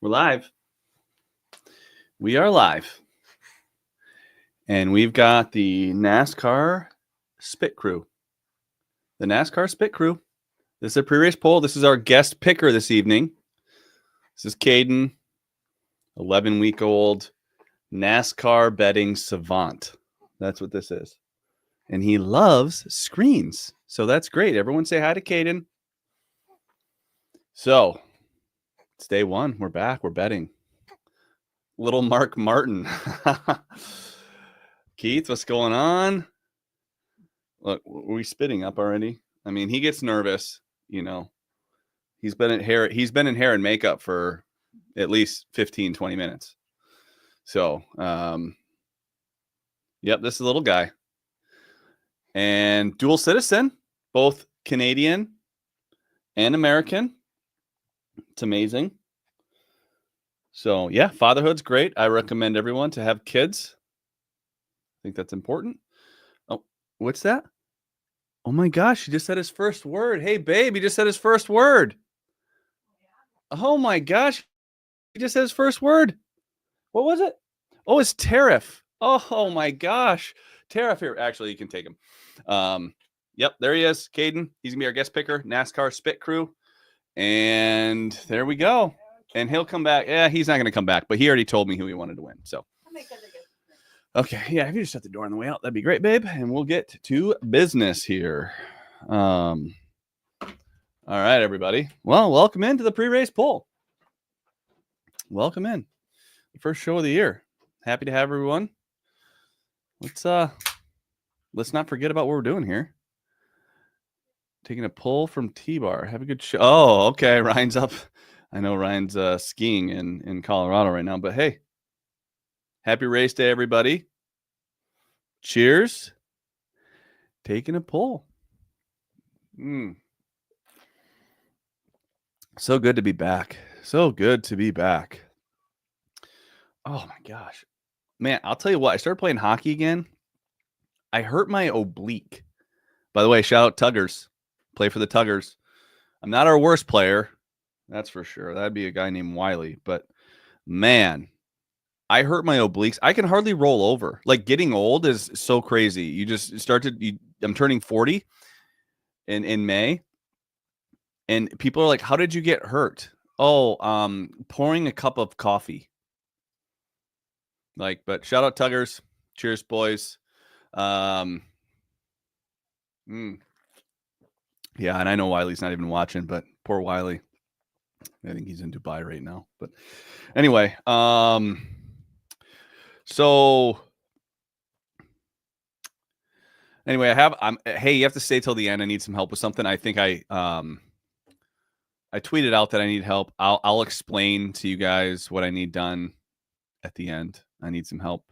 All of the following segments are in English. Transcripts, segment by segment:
We're live. We are live. And we've got the NASCAR Spit Crew. The NASCAR Spit Crew. This is a pre-race poll. This is our guest picker this evening. This is Caden, 11-week-old NASCAR betting savant. That's what this is. And he loves screens. So that's great. Everyone say hi to Caden. So it's day one. We're back. We're betting. Little Mark Martin. Keith, what's going on? Look, are we spitting up already? I mean, he gets nervous, you know. He's been in hair and makeup for at least 15, 20 minutes. So, yep, this is a little guy. And dual citizen, both Canadian and American. It's amazing. So, yeah, fatherhood's great. I recommend everyone to have kids. I think that's important. Oh, what's that? Oh, my gosh, he just said his first word. Hey, babe, he just said his first word. Oh, my gosh, he just said his first word. What was it? Oh, it's tariff. Oh, my gosh. Tariff here. Actually, you can take him. Yep, there he is, Caden. He's going to be our guest picker, NASCAR Spit Crew. And there we go. And he'll come back. Yeah, he's not going to come back, but he already told me who he wanted to win. So, okay. Yeah, if you just shut the door on the way out, that'd be great, babe. And we'll get to business here. All right, everybody. Well, welcome into the pre-race poll. Welcome in. The first show of the year. Happy to have everyone. Let's not forget about what we're doing here. Taking a pull from T-Bar. Have a good show. Oh, okay. Ryan's up. I know Ryan's skiing in Colorado right now, but hey, happy race day, everybody. Cheers. Taking a pull. So good to be back. So good to be back. Oh my gosh. Man, I'll tell you what, I started playing hockey again. I hurt my oblique. By the way, shout out Tuggers. Play for the Tuggers. I'm not our worst player. That's for sure. That'd be a guy named Wiley. But man, I hurt my obliques. I can hardly roll over. Like getting old is so crazy. You just I'm turning 40 in May. And people are like, how did you get hurt? Oh, pouring a cup of coffee. But shout out Tuggers. Cheers, boys. Yeah, and I know Wiley's not even watching, but poor Wiley. I think he's in Dubai right now. But anyway, so anyway, hey, you have to stay till the end. I need some help with something. I think I tweeted out that I need help. I'll explain to you guys what I need done at the end. I need some help.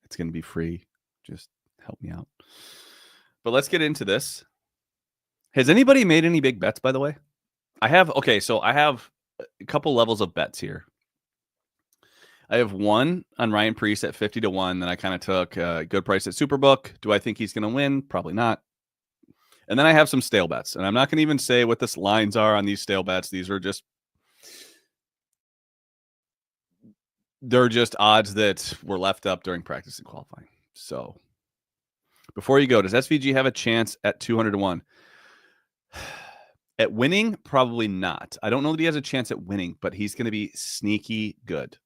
It's going to be free. Just help me out. But let's get into this. Has anybody made any big bets, by the way? I have a couple levels of bets here. I have one on Ryan Preece at 50-1. Then I kind of took a good price at Superbook. Do I think he's going to win? Probably not. And then I have some stale bets. And I'm not going to even say what the lines are on these stale bets. They're just odds that were left up during practice and qualifying. So before you go, does SVG have a chance at 200-1? At winning, probably not. I don't know that he has a chance at winning, but he's going to be sneaky good.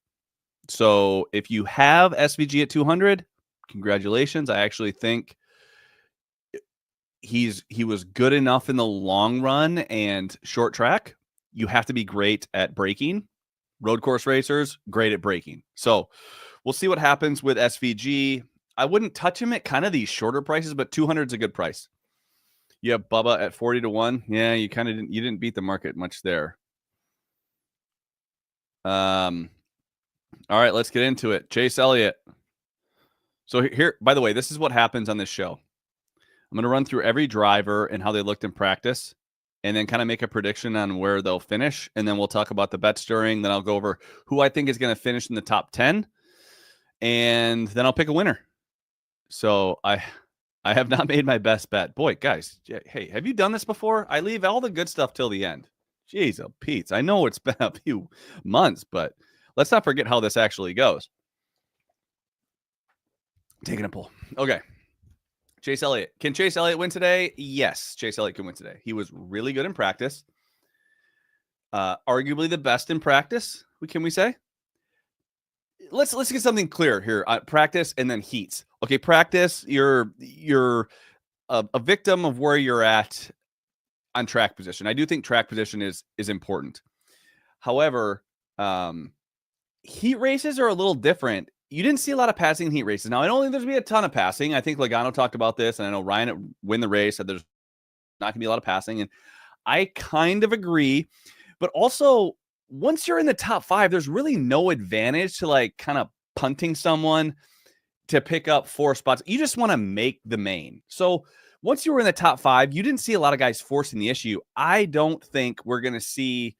So if you have SVG at 200, congratulations. I actually think he was good enough in the long run and short track. You have to be great at braking. Road course racers, great at braking. So we'll see what happens with SVG. I wouldn't touch him at kind of these shorter prices, but 200 is a good price. You have Bubba at 40-1. Yeah, you didn't beat the market much there. All right, let's get into it. Chase Elliott. So here, by the way, this is what happens on this show. I'm going to run through every driver and how they looked in practice, and then kind of make a prediction on where they'll finish. And then we'll talk about the bets during. Then I'll go over who I think is going to finish in the top 10. And then I'll pick a winner. So I have not made my best bet. Boy, guys, hey, have you done this before? I leave all the good stuff till the end. Jeez, oh, Pete. I know it's been a few months, but let's not forget how this actually goes. Taking a pull. Okay. Chase Elliott. Can Chase Elliott win today? Yes, Chase Elliott can win today. He was really good in practice. Arguably the best in practice, can we say? Let's get something clear here. Practice and then heats. Okay, practice, you're a victim of where you're at on track position. I do think track position is important. However, heat races are a little different. You didn't see a lot of passing in heat races. Now, I don't think there's going to be a ton of passing. I think Logano talked about this, and I know Ryan win the race said there's not going to be a lot of passing, and I kind of agree. But also, once you're in the top 5, there's really no advantage to like kind of punting someone to pick up 4 spots. You just want to make the main. So once you were in the top 5, you didn't see a lot of guys forcing the issue. I don't think we're going to see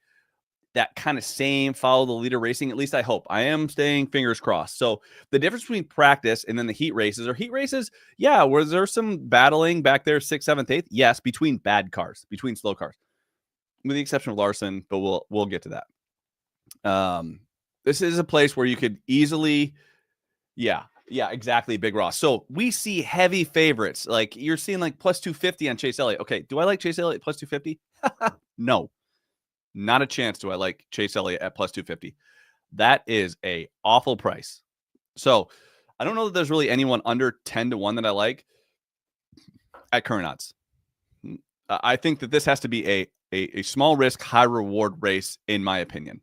that kind of same follow the leader racing. At least I hope. I am staying fingers crossed. So the difference between practice and then the heat races, yeah, was there some battling back there, 6th, 7th, 8th? Yes, between bad cars, between slow cars, with the exception of Larson, but we'll get to that. This is a place where you could easily, yeah, exactly, Big Ross. So we see heavy favorites. Like you're seeing like plus 250 on Chase Elliott. Okay, do I like Chase Elliott plus 250? No. Not a chance do I like Chase Elliott at plus 250. That is a awful price. So I don't know that there's really anyone under 10-1 that I like at current odds. I think that this has to be a small risk, high reward race, in my opinion.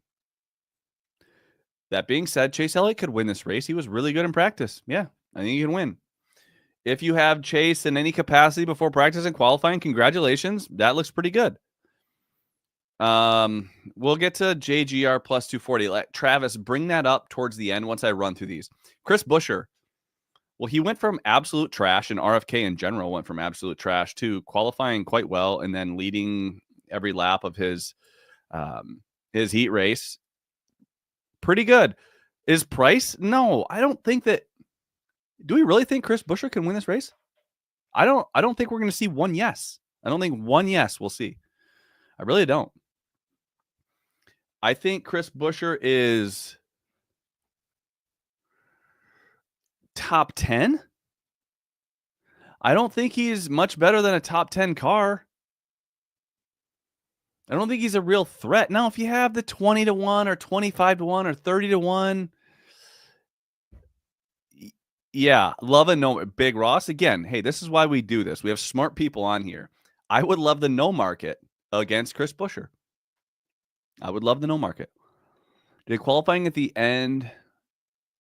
That being said, Chase Elliott could win this race. He was really good in practice. Yeah, I think he can win. If you have Chase in any capacity before practice and qualifying, congratulations. That looks pretty good. We'll get to JGR plus 240. Let Travis bring that up towards the end once I run through these. Chris Buescher. Well, he went from absolute trash, and RFK in general went from absolute trash to qualifying quite well and then leading every lap of his heat race. Pretty good. Is Price? No, I don't think that. Do we really think Chris Buescher can win this race? I don't think we're going to see one yes. I don't think one yes we'll see. I really don't. I think Chris Buescher is top 10. I don't think he's much better than a top 10 car. I don't think he's a real threat. Now, if you have the 20-1 or 25-1 or 30-1, yeah, love a no. Big Ross, again, hey, this is why we do this. We have smart people on here. I would love the no market against Chris Buescher. I would love the no market. Did qualifying at the end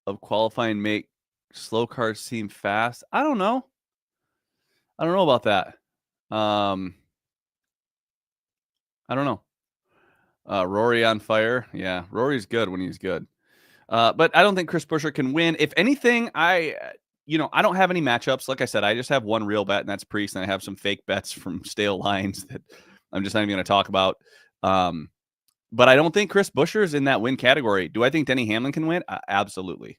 of qualifying make slow cars seem fast? I don't know. I don't know about that. I don't know. Rory on fire. Yeah, Rory's good when he's good. But I don't think Chris Buescher can win. If anything, I don't have any matchups. Like I said, I just have one real bet, and that's Priest, and I have some fake bets from stale lines that I'm just not even going to talk about. But I don't think Chris Buescher is in that win category. Do I think Denny Hamlin can win? Absolutely.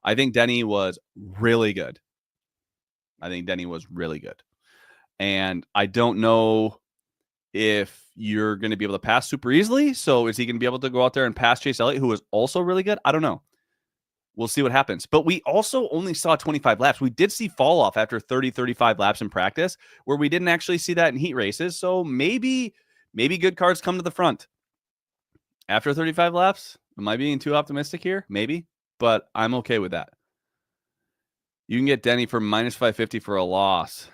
I think Denny was really good. And I don't know if you're going to be able to pass super easily. So is he going to be able to go out there and pass Chase Elliott, who was also really good? I don't know. We'll see what happens. But we also only saw 25 laps. We did see fall off after 30, 35 laps in practice, where we didn't actually see that in heat races. So maybe good cars come to the front after 35 laps. Am I being too optimistic here? Maybe, but I'm okay with that. You can get Denny for minus 550 for a loss.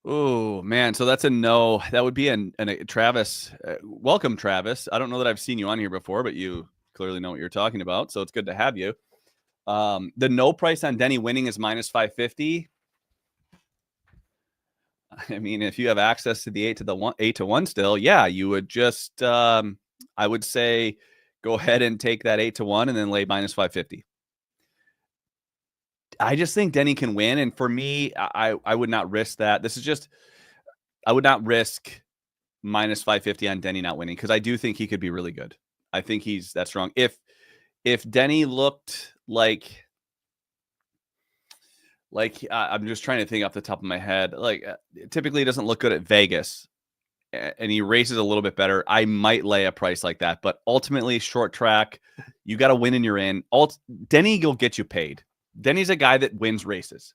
Oh, man. So that's a no. That would be a Travis. Welcome, Travis. I don't know that I've seen you on here before, but you clearly know what you're talking about. So it's good to have you. The no price on Denny winning is minus 550. I mean, if you have access to the 8-1 still, yeah, you would just, I would say, go ahead and take that 8-1 and then lay minus 550. I just think Denny can win. And for me, I would not risk that. This is just, I would not risk minus 550 on Denny not winning, because I do think he could be really good. I think he's that strong. If Denny looked like I'm just trying to think off the top of my head, typically it doesn't look good at Vegas. and he races a little bit better, I might lay a price like that. But ultimately, short track, you got to win and you're in. Denny will get you paid. Denny's a guy that wins races.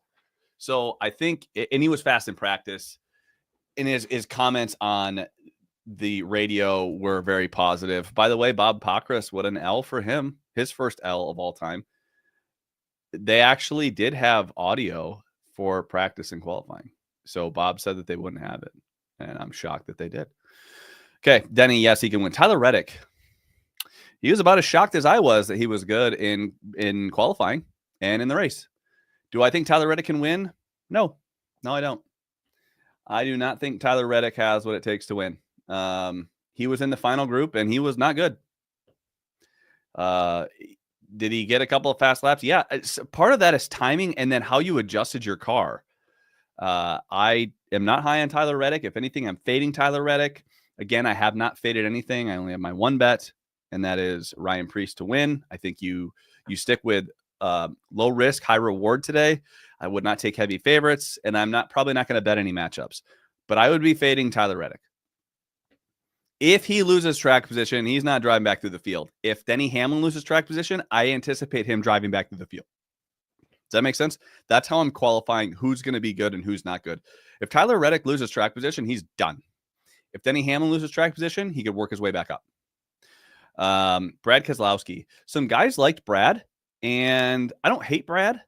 So I think, and he was fast in practice. And his comments on the radio were very positive. By the way, Bob Pockrass, what an L for him. His first L of all time. They actually did have audio for practice and qualifying. So Bob said that they wouldn't have it. And I'm shocked that they did. Okay, Denny, yes, he can win. Tyler Reddick. He was about as shocked as I was that he was good in qualifying and in the race. Do I think Tyler Reddick can win? No, I don't. I do not think Tyler Reddick has what it takes to win. He was in the final group, and he was not good. Did he get a couple of fast laps? Yeah. Part of that is timing and then how you adjusted your car. I am not high on Tyler Reddick. If anything, I'm fading Tyler Reddick. Again, I have not faded anything. I only have my one bet, and that is Ryan Preece to win. I think you stick with low risk, high reward today. I would not take heavy favorites, and I'm probably not going to bet any matchups. But I would be fading Tyler Reddick. If he loses track position, he's not driving back through the field. If Denny Hamlin loses track position, I anticipate him driving back through the field. Does that make sense? That's how I'm qualifying who's going to be good and who's not good. If Tyler Reddick loses track position, he's done. If Denny Hamlin loses track position, he could work his way back up. Brad Keselowski. Some guys liked Brad, and I don't hate Brad,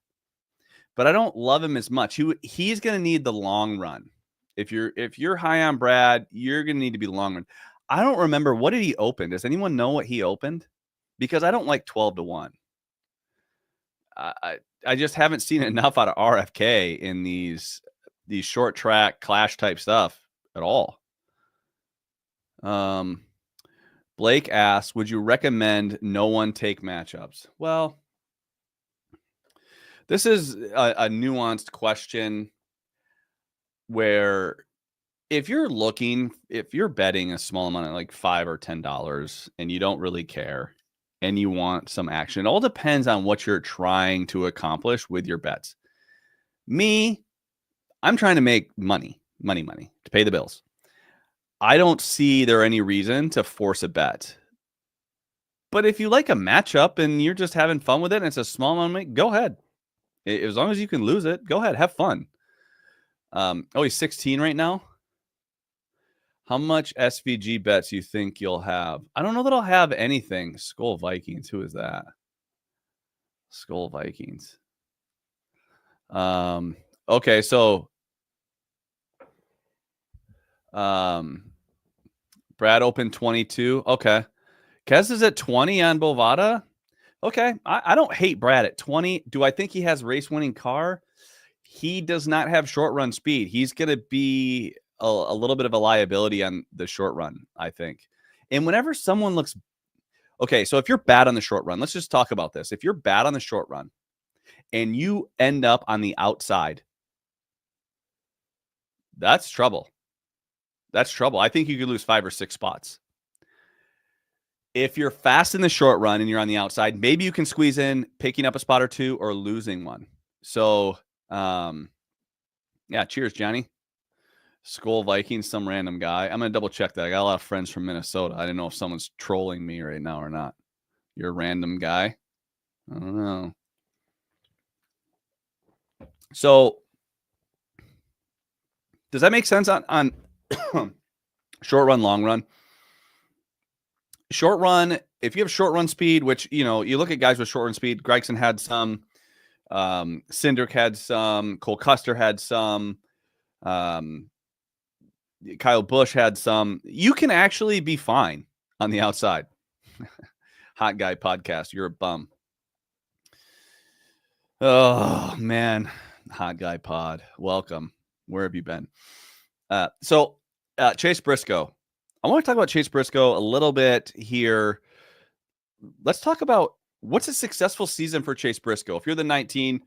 but I don't love him as much. He's going to need the long run. If you're high on Brad, you're going to need to be the long run. I don't remember, what did he open? Does anyone know what he opened? Because I don't like 12-1. I just haven't seen enough out of RFK in these short track clash type stuff at all. Blake asks, would you recommend no one take matchups? Well, this is a nuanced question where if you're betting a small amount of like $5 or $10 and you don't really care and you want some action, it all depends on what you're trying to accomplish with your bets. Me, I'm trying to make money to pay the bills. I don't see there any reason to force a bet. But if you like a matchup and you're just having fun with it and it's a small amount of money, go ahead. As long as you can lose it, go ahead, have fun. He's 16 right now. How much SVG bets you think you'll have? I don't know that I'll have anything. Skull Vikings. Who is that? Skull Vikings. Okay, so Brad opened 22. Okay. Kez is at 20 on Bovada. Okay. I don't hate Brad at 20. Do I think he has race-winning car? He does not have short-run speed. He's going to be a little bit of a liability on the short run, I think. And whenever someone looks... Okay, so if you're bad on the short run, let's just talk about this. If you're bad on the short run and you end up on the outside, that's trouble. That's trouble. I think you could lose 5 or 6 spots. If you're fast in the short run and you're on the outside, maybe you can squeeze in picking up a spot or 2 or losing one. So, yeah, cheers, Johnny. Skull Vikings, some random guy. I'm going to double check that. I got a lot of friends from Minnesota. I didn't know if someone's trolling me right now or not. You're a random guy? I don't know. So, does that make sense on short run, long run? Short run, if you have short run speed, which, you look at guys with short run speed, Gregson had some, Cindric had some, Cole Custer had some, Kyle Busch had some. You can actually be fine on the outside. Hot Guy Podcast, you're a bum. Oh, man. Hot Guy Pod, welcome. Where have you been? So Chase Briscoe. I want to talk about Chase Briscoe a little bit here. Let's talk about what's a successful season for Chase Briscoe. If you're the 19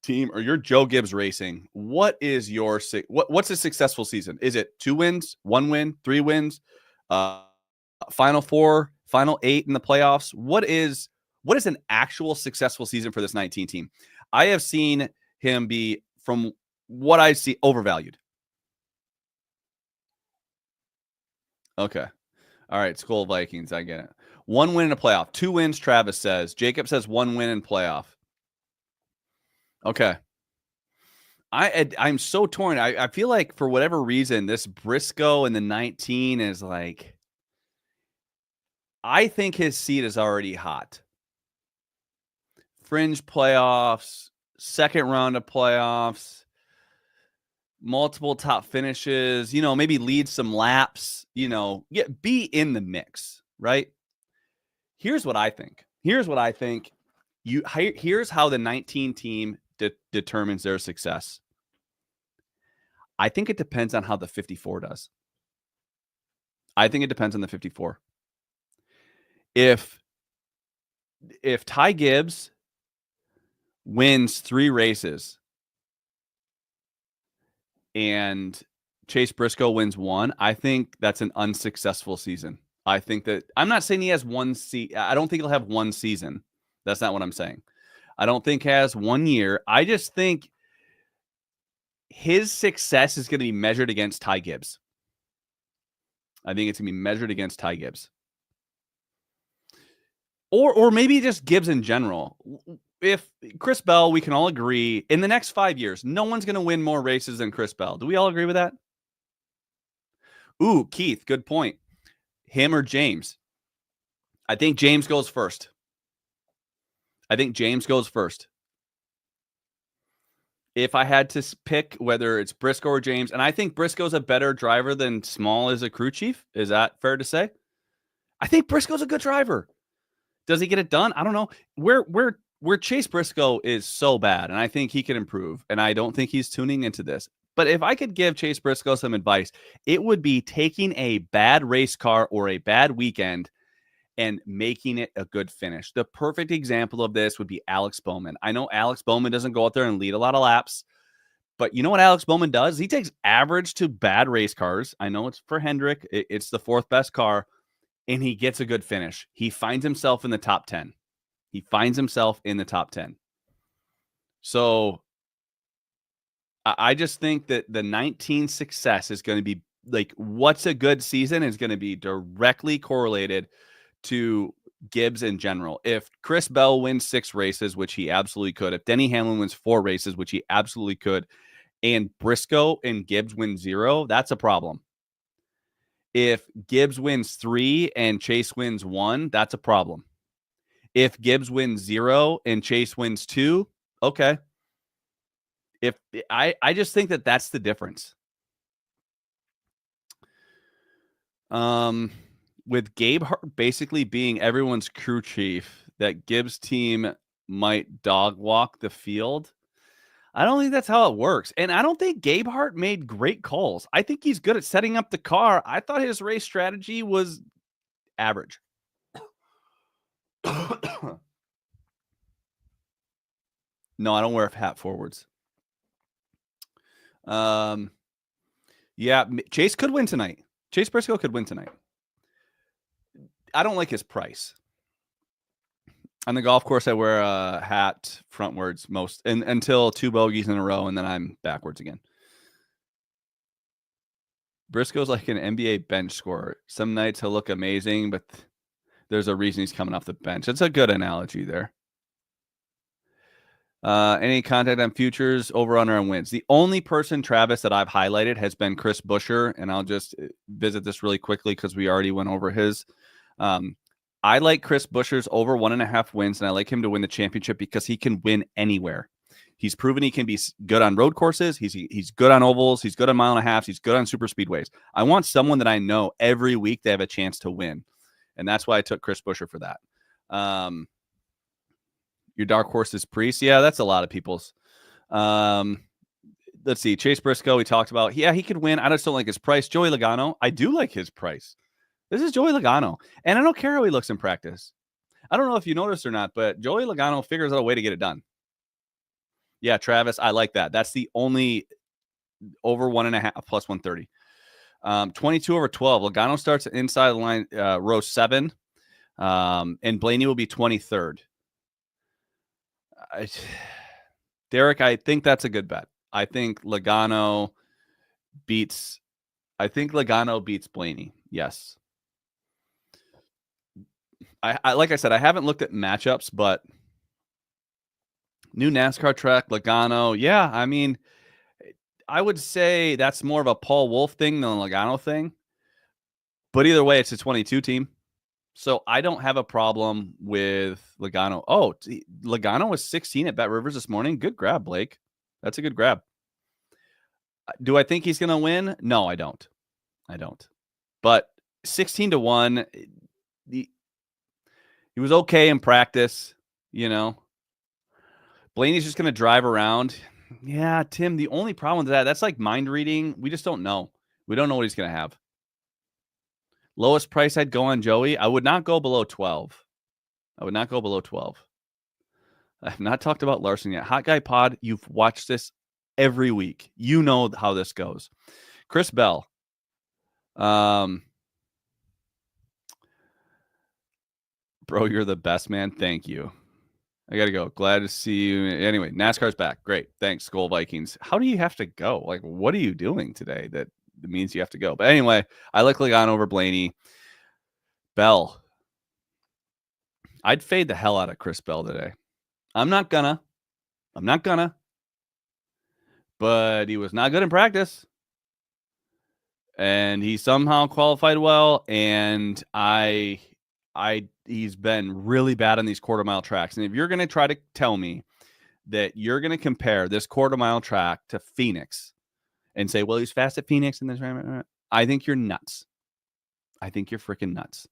team or you're Joe Gibbs Racing, what's a successful season? Is it 2 wins, 1 win, 3 wins, final 4, final 8 in the playoffs? What is an actual successful season for this 19 team? I have seen him be, from what I see, overvalued. Okay. All right. Skull Vikings. I get it. 1 win in a playoff. 2 wins, Travis says. Jacob says 1 win in playoff. Okay. I'm so torn. I feel like for whatever reason, this Briscoe in the 19 is like, I think his seat is already hot. Fringe playoffs, second round of playoffs, multiple top finishes, maybe lead some laps, be in the mix, right? Here's what I think. Here's how the 19 team determines their success. I think it depends on how the 54 does. I think it depends on the 54. If Ty Gibbs wins 3 races and Chase Briscoe wins 1, I think that's an unsuccessful season. I think that I'm not saying he has I don't think he'll have 1 season. That's not what I'm saying. I don't think he has 1 year. I just think his success is going to be measured against Ty Gibbs. I think it's going to be measured against Ty Gibbs. Or maybe just Gibbs in general. If Chris Bell, we can all agree, in the next 5 years, no one's going to win more races than Chris Bell. Do we all agree with that? Ooh, Keith, good point. Him or James? I think James goes first. If I had to pick whether it's Briscoe or James, and I think Briscoe's a better driver than Small is a crew chief. Is that fair to say? I think Briscoe's a good driver. Does he get it done? I don't know. Where Chase Briscoe is so bad, and I think he can improve, and I don't think he's tuning into this. But if I could give Chase Briscoe some advice, it would be taking a bad race car or a bad weekend and making it a good finish. The perfect example of this would be Alex Bowman. I know Alex Bowman doesn't go out there and lead a lot of laps, but you know what Alex Bowman does? He takes average to bad race cars. I know it's for Hendrick. It's the 4th best car, and he gets a good finish. He finds himself in the top 10. So I just think that the 19 success is going to be like, what's a good season is going to be directly correlated to Gibbs in general. If Chris Bell wins 6 races, which he absolutely could, if Denny Hamlin wins 4 races, which he absolutely could, and Briscoe and Gibbs win 0, that's a problem. If Gibbs wins 3 and Chase wins 1, that's a problem. If Gibbs wins 0 and Chase wins 2, okay. If I just think that that's the difference. With Gabe Hart basically being everyone's crew chief, that Gibbs team might dog walk the field. I don't think that's how it works. And I don't think Gabe Hart made great calls. I think he's good at setting up the car. I thought his race strategy was average. No, I don't wear a hat forwards. Yeah, Chase could win tonight. Chase Briscoe could win tonight. I don't like his price. On the golf course, I wear a hat frontwards until 2 bogeys in a row, and then I'm backwards again. Briscoe's like an NBA bench scorer. Some nights he'll look amazing, but there's a reason he's coming off the bench. It's a good analogy there. Any contact on futures, over, under, and wins? The only person, Travis, that I've highlighted has been Chris Buescher, and I'll just visit this really quickly because we already went over his. I like Chris Buescher's over 1.5 wins, and I like him to win the championship because he can win anywhere. He's proven he can be good on road courses. He's good on ovals. He's good on 1.5 miles. He's good on super speedways. I want someone that I know every week they have a chance to win, and that's why I took Chris Buescher for that. Your dark horse is Priest. Yeah, that's a lot of people's. Let's see. Chase Briscoe, we talked about. Yeah, he could win. I just don't like his price. Joey Logano, I do like his price. This is Joey Logano, and I don't care how he looks in practice. I don't know if you noticed or not, but Joey Logano figures out a way to get it done. Yeah, Travis, I like that. That's the only over 1.5 plus 130. 22 over 12. Logano starts inside the line, row 7, and Blaney will be 23rd. Derek, I think that's a good bet. I think Logano beats Blaney. Yes. I like I said, I haven't looked at matchups, but new NASCAR track, Logano. Yeah, I mean, I would say that's more of a Paul Wolf thing than a Logano thing. But either way, it's a 22 team. So I don't have a problem with Logano. Oh, Logano was 16 at Bet Rivers this morning. Good grab, Blake. That's a good grab. Do I think he's going to win? No, I don't. But 16-1, he was okay in practice, you know. Blaney's just going to drive around. Yeah, Tim, the only problem with that's like mind reading. We just don't know. We don't know what he's going to have. Lowest price I'd go on Joey. I would not go below 12. I have not talked about Larson yet. Hot Guy Pod, you've watched this every week. You know how this goes. Chris Bell. Bro, you're the best, man. Thank you. I got to go. Glad to see you. Anyway, NASCAR's back. Great. Thanks, Skull Vikings. How do you have to go? Like, what are you doing today that means you have to go? But anyway, I like Logano over Blaney. Bell. I'd fade the hell out of Chris Bell today. I'm not gonna. But he was not good in practice. And he somehow qualified well. And he's been really bad on these quarter mile tracks. And if you're going to try to tell me that you're going to compare this quarter mile track to Phoenix and say, well, he's fast at Phoenix in this, I think you're nuts. I think you're freaking nuts.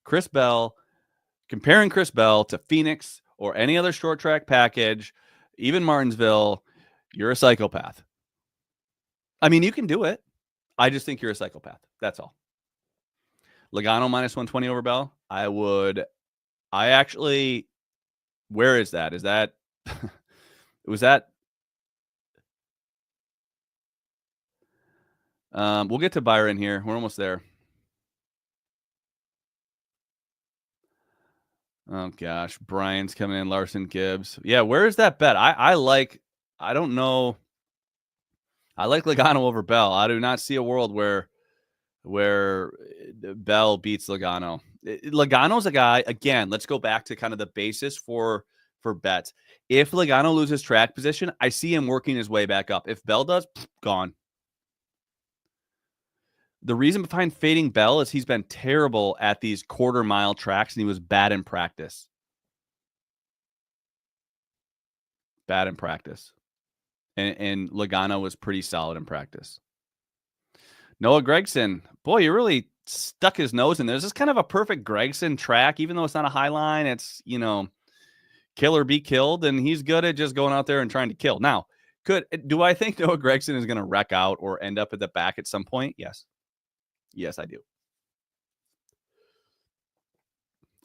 Chris Bell, comparing Chris Bell to Phoenix or any other short track package, even Martinsville, you're a psychopath. I mean, you can do it. I just think you're a psychopath. That's all. Logano minus 120 over Bell. Where is that? Is that, was that? We'll get to Byron here. We're almost there. Oh gosh, Brian's coming in. Larson Gibbs. Yeah, where is that bet? I like Logano over Bell. I do not see a world where Bell beats Logano. Logano's a guy, again, let's go back to kind of the basis for bets. If Logano loses track position, I see him working his way back up. If Bell does, gone. The reason behind fading Bell is he's been terrible at these quarter mile tracks and he was bad in practice. And Logano was pretty solid in practice. Noah Gragson, boy, you really stuck his nose in there. This is kind of a perfect Gragson track, even though it's not a high line. It's, kill or be killed, and he's good at just going out there and trying to kill. Now, do I think Noah Gragson is going to wreck out or end up at the back at some point? Yes. Yes, I do.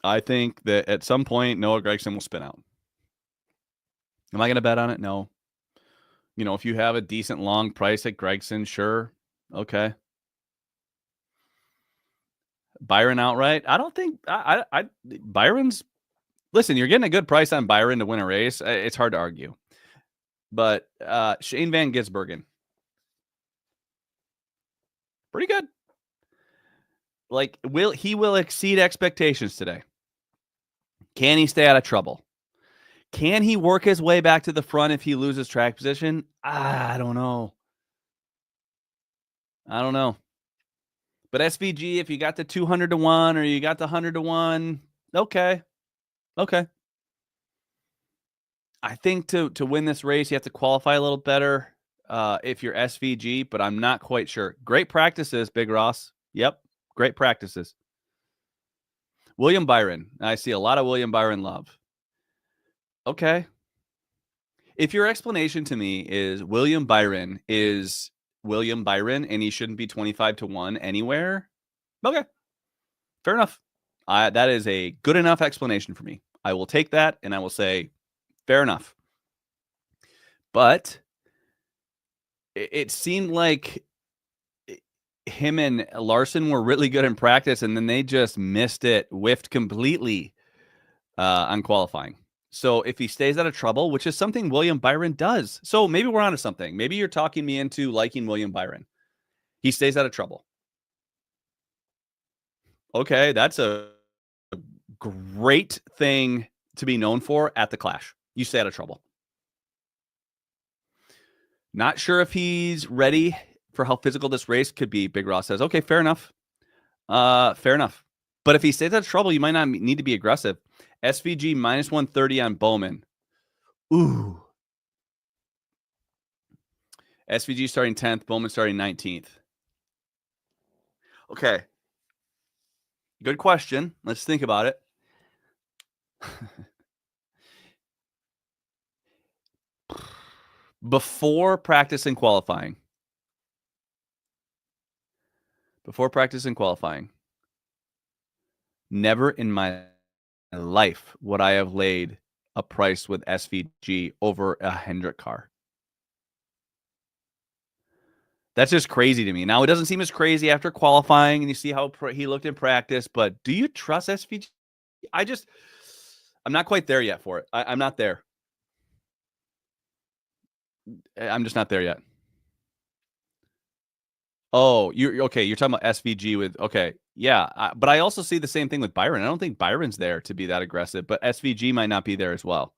I think that at some point, Noah Gragson will spin out. Am I going to bet on it? No. If you have a decent long price at Gragson, sure. Okay. Byron outright? I don't think Byron's. Listen, you're getting a good price on Byron to win a race. It's hard to argue. But Shane Van Gisbergen, pretty good. Like, he will exceed expectations today. Can he stay out of trouble? Can he work his way back to the front if he loses track position? I don't know. But SVG, if you got the 200-1 or you got the 100-1, okay. I think to win this race, you have to qualify a little better if you're SVG, but I'm not quite sure. Great practices, Big Ross. Yep, great practices. William Byron. I see a lot of William Byron love. Okay. If your explanation to me is William Byron and he shouldn't be 25-1 anywhere, okay. Fair enough. That is a good enough explanation for me. I will take that and I will say, fair enough. But it seemed like him and Larson were really good in practice, and then they just whiffed completely on qualifying. So if he stays out of trouble, which is something William Byron does, so maybe we're onto something. Maybe you're talking me into liking William Byron. He stays out of trouble. Okay, that's a great thing to be known for at the Clash. You stay out of trouble. Not sure if he's ready for how physical this race could be. Big Ross says, okay, fair enough. Fair enough. But if he stays out of trouble, you might not need to be aggressive. SVG minus 130 on Bowman. Ooh. SVG starting 10th, Bowman starting 19th. Okay. Good question. Let's think about it. Before practice and qualifying. Never in my life would I have laid a price with SVG over a Hendrick car. That's just crazy to me. Now, it doesn't seem as crazy after qualifying, and you see how he looked in practice, but do you trust SVG? I'm not quite there yet for it. I'm not there. I'm just not there yet. Oh, you're okay. You're talking about SVG with, okay. Yeah. But I also see the same thing with Byron. I don't think Byron's there to be that aggressive, but SVG might not be there as well.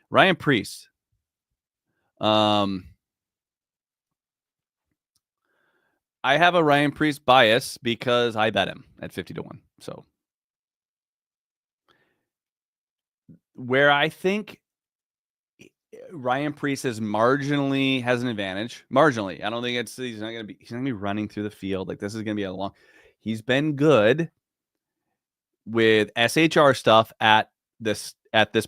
Ryan Preece. I have a Ryan Preece bias because I bet him at 50-1. So where I think Ryan Preece has an advantage. Marginally. I don't think he's not gonna be running through the field. Like, this is gonna be a long. He's been good with SHR stuff at this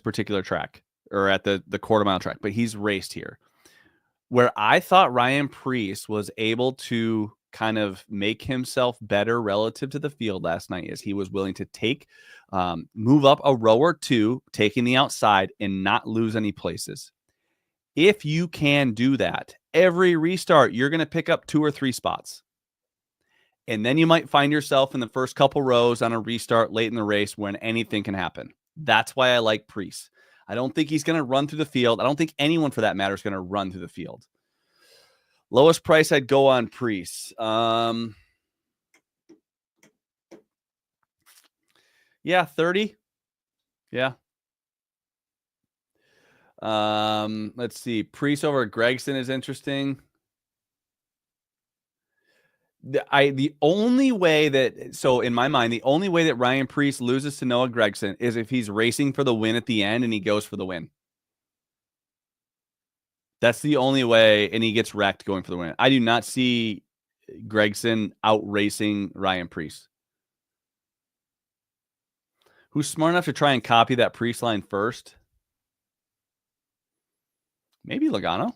particular track, or at the quarter mile track, but he's raced here. Where I thought Ryan Preece was able to kind of make himself better relative to the field last night is he was willing to move up a row or two, taking the outside and not lose any places. If you can do that, every restart, you're going to pick up 2 or 3 spots. And then you might find yourself in the first couple rows on a restart late in the race when anything can happen. That's why I like Preece. I don't think he's going to run through the field. I don't think anyone for that matter is going to run through the field. Lowest price I'd go on Preece. Yeah, 30. Yeah. Let's see. Preece over Gregson is interesting. In my mind, the only way that Ryan Preece loses to Noah Gragson is if he's racing for the win at the end and he goes for the win. That's the only way, and he gets wrecked going for the win. I do not see Gregson out racing Ryan Preece. Who's smart enough to try and copy that Preece line first? Maybe Logano.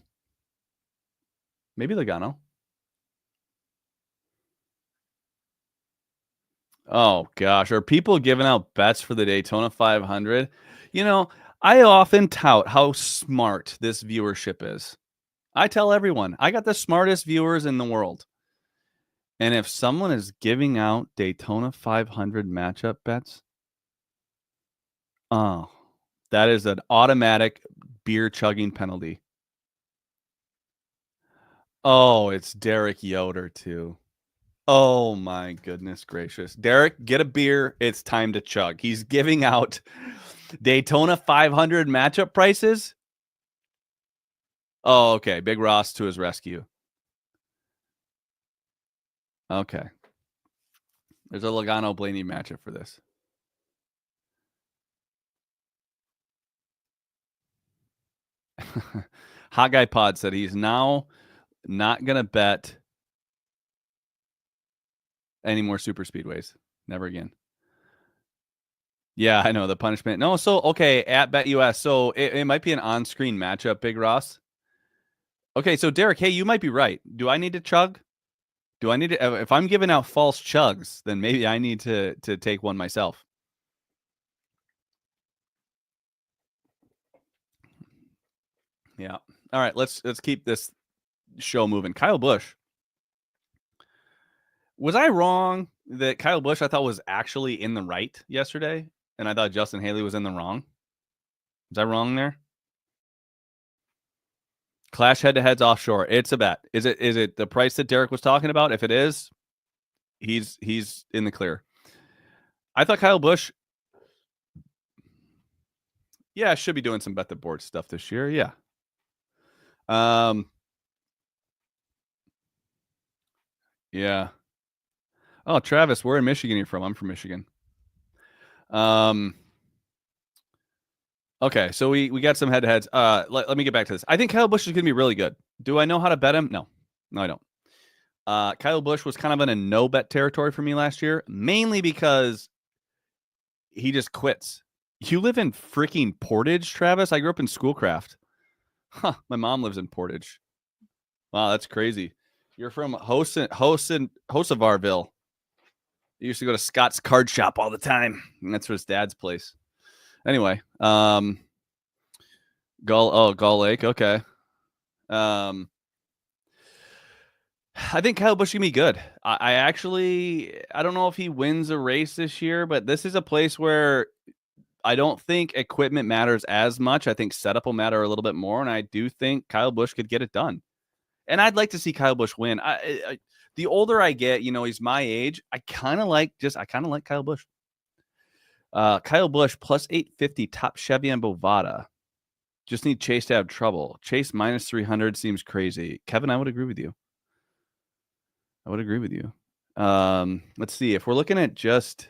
Oh, gosh. Are people giving out bets for the Daytona 500? I often tout how smart this viewership is. I tell everyone, I got the smartest viewers in the world. And if someone is giving out Daytona 500 matchup bets, oh, that is an automatic beer chugging penalty. Oh, it's Derek Yoder, too. Oh, my goodness gracious. Derek, get a beer. It's time to chug. He's giving out Daytona 500 matchup prices. Oh, okay. Big Ross to his rescue. Okay. There's a Logano Blaney matchup for this. Hot Guy Pod said he's now not going to bet any more super speedways. Never again. Yeah, I know the punishment. No, so, okay, at BetUS. So it might be an on-screen matchup, Big Ross. Okay, so Derek, hey, you might be right. Do I need to chug? If I'm giving out false chugs, then maybe I need to take one myself. Yeah. All right, let's keep this show moving. Kyle Busch. Was I wrong that Kyle Busch I thought was actually in the right yesterday, and I thought Justin Haley was in the wrong? Was I wrong there? Clash head-to-heads offshore. It's a bet. Is it the price that Derek was talking about? If it is, he's in the clear. I thought Kyle Busch, yeah, should be doing some bet the board stuff this year. Yeah. Yeah. Oh, Travis, where in Michigan are you from? I'm from Michigan. Okay, so we got some head-to-heads. Let me get back to this. I think Kyle Busch is going to be really good. Do I know how to bet him? No, I don't. Kyle Busch was kind of in a no-bet territory for me last year, mainly because he just quits. You live in freaking Portage, Travis? I grew up in Schoolcraft. Huh, my mom lives in Portage. Wow, that's crazy. You're from Hocevarville. He used to go to Scott's card shop all the time. And that's his dad's place. Anyway, Gull Lake. Okay. I think Kyle Busch can be good. I don't know if he wins a race this year, but this is a place where I don't think equipment matters as much. I think setup will matter a little bit more, and I do think Kyle Busch could get it done. And I'd like to see Kyle Busch win. The older I get, he's my age. I kind of like Kyle Busch. Kyle Busch plus 850 top Chevy and Bovada. Just need Chase to have trouble. Chase minus 300 seems crazy. Kevin, I would agree with you. Let's see. If we're looking at just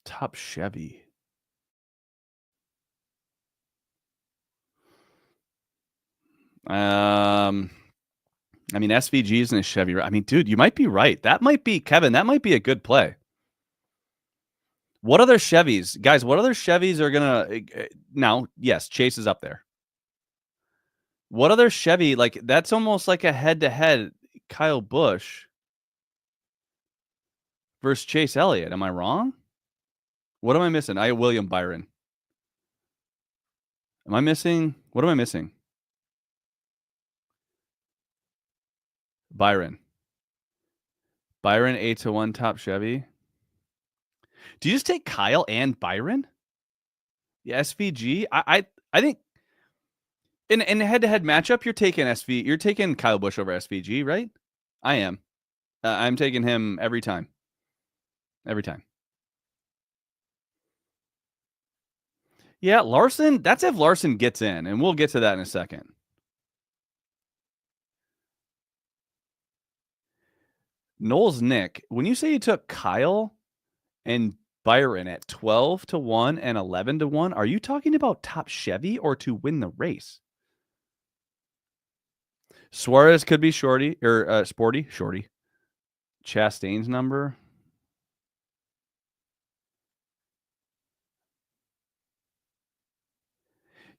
top Chevy. SVG isn't a Chevy. I mean, dude, you might be right. That might be, Kevin, that might be a good play. What other Chevys? Guys, what other Chevys are going to... Now, yes, Chase is up there. What other Chevy? Like, that's almost like a head-to-head Kyle Busch versus Chase Elliott. Am I wrong? What am I missing? William Byron. Am I missing? What am I missing? Byron 8-1 top Chevy. Do you just take Kyle and Byron? Yeah, SVG. I think in a head-to-head matchup, you're taking Kyle Busch over SVG, right? I am. I'm taking him every time. Yeah, Larson. That's if Larson gets in, and we'll get to that in a second. Knowles Nick, when you say you took Kyle and Byron at 12-1 and 11-1, are you talking about top Chevy or to win the race? Suarez could be shorty or sporty. Chastain's number.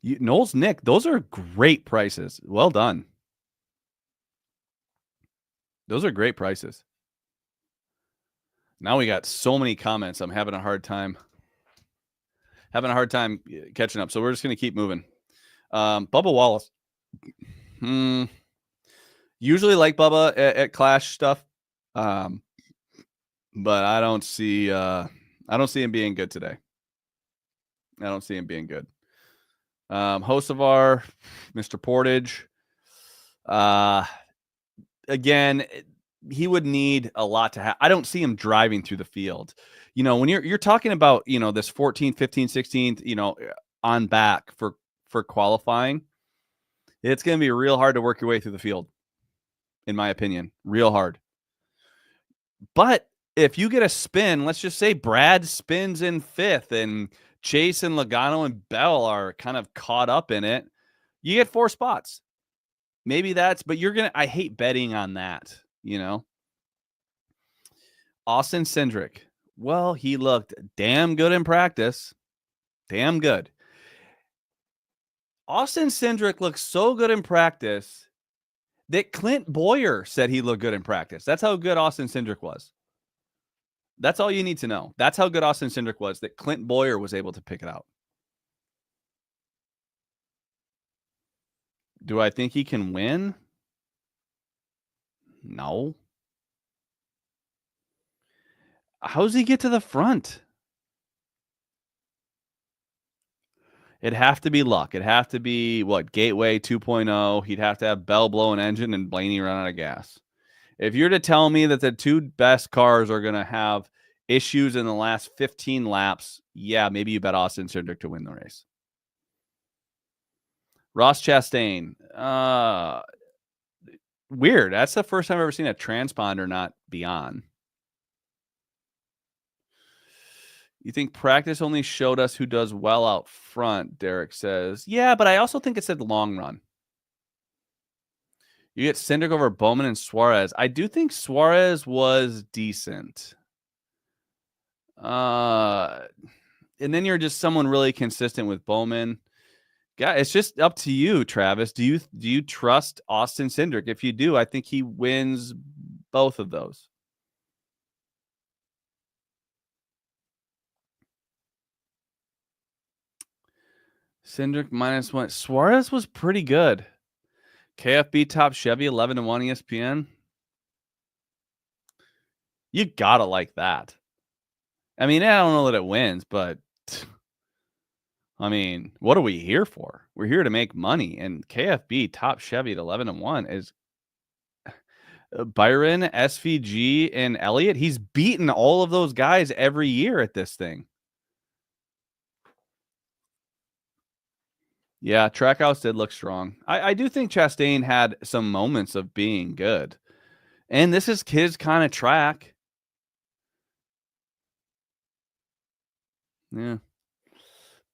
Knowles Nick, those are great prices. Well done. Those are great prices. Now we got so many comments. I'm having a hard time catching up. So we're just going to keep moving. Bubba Wallace. Usually like Bubba at Clash stuff. But I don't see him being good today. I don't see him being good. Hocevar, Mr. Portage. Again, he would need a lot to have. I don't see him driving through the field. When you're talking about, this 14th, 15th, 16th, on back for qualifying, it's going to be real hard to work your way through the field, in my opinion. Real hard. But if you get a spin, let's just say Brad spins in 5th and Chase and Logano and Bell are kind of caught up in it, you get 4 spots. Maybe but I hate betting on that, Austin Cindric. Well, he looked damn good in practice. Damn good. Austin Cindric looked so good in practice that Clint Boyer said he looked good in practice. That's how good Austin Cindric was. That's all you need to know. That's how good Austin Cindric was, that Clint Boyer was able to pick it out. Do I think he can win? No. How does he get to the front? It'd have to be luck. It'd have to be, Gateway 2.0. He'd have to have Bell blow an engine and Blaney run out of gas. If you're to tell me that the two best cars are going to have issues in the last 15 laps, yeah, maybe you bet Austin Cindric to win the race. Ross Chastain. Weird. That's the first time I've ever seen a transponder not be on. You think practice only showed us who does well out front, Derek says. Yeah, but I also think it said long run. You get Cindric over Bowman and Suarez. I do think Suarez was decent. And then you're just someone really consistent with Bowman. Yeah, it's just up to you, Travis. Do you trust Austin Cindric? If you do, I think he wins both of those. Cindric -1. Suarez was pretty good. KFB top Chevy 11-1 ESPN. You gotta like that. I mean, I don't know that it wins, but I mean, what are we here for? We're here to make money, and KFB top Chevy at 11-1 is Byron, SVG, and Elliott. He's beaten all of those guys every year at this thing. Yeah, Trackhouse did look strong. I do think Chastain had some moments of being good. And this is his kind of track. Yeah.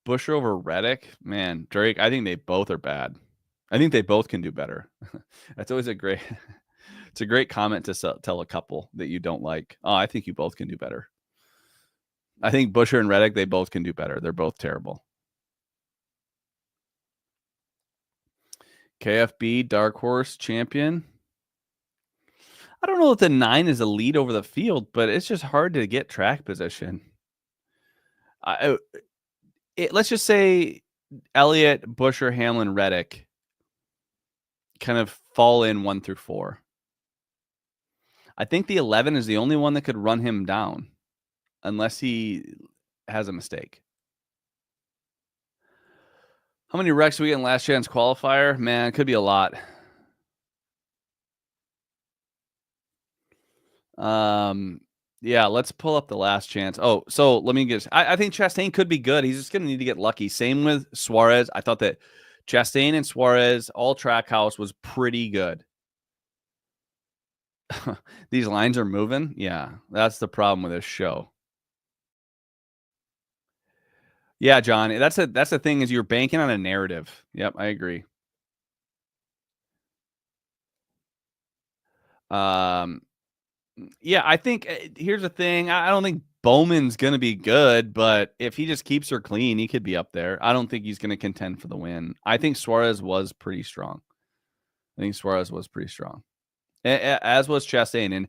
Busher over Reddick. Man, Drake, I think they both are bad. I think they both can do better. That's always it's a great comment to tell a couple that you don't like. Oh, I think you both can do better. I think Busher and Reddick, they both can do better. They're both terrible. KFB, Dark Horse champion. I don't know if the 9 is a lead over the field, but it's just hard to get track position. Let's just say Elliott, Busher, Hamlin, Reddick kind of fall in 1 through 4. I think the 11 is the only one that could run him down unless he has a mistake. How many wrecks do we get in last chance qualifier? Man, it could be a lot. Yeah, let's pull up the last chance. Oh, so let me get. I think Chastain could be good. He's just going to need to get lucky. Same with Suarez. I thought that Chastain and Suarez, all Trackhouse, was pretty good. These lines are moving. Yeah, that's the problem with this show. Yeah, John, that's the thing is you're banking on a narrative. Yep, I agree. Yeah, I think here's the thing. I don't think Bowman's going to be good, but if he just keeps her clean, he could be up there. I don't think he's going to contend for the win. I think Suarez was pretty strong. As was Chastain. And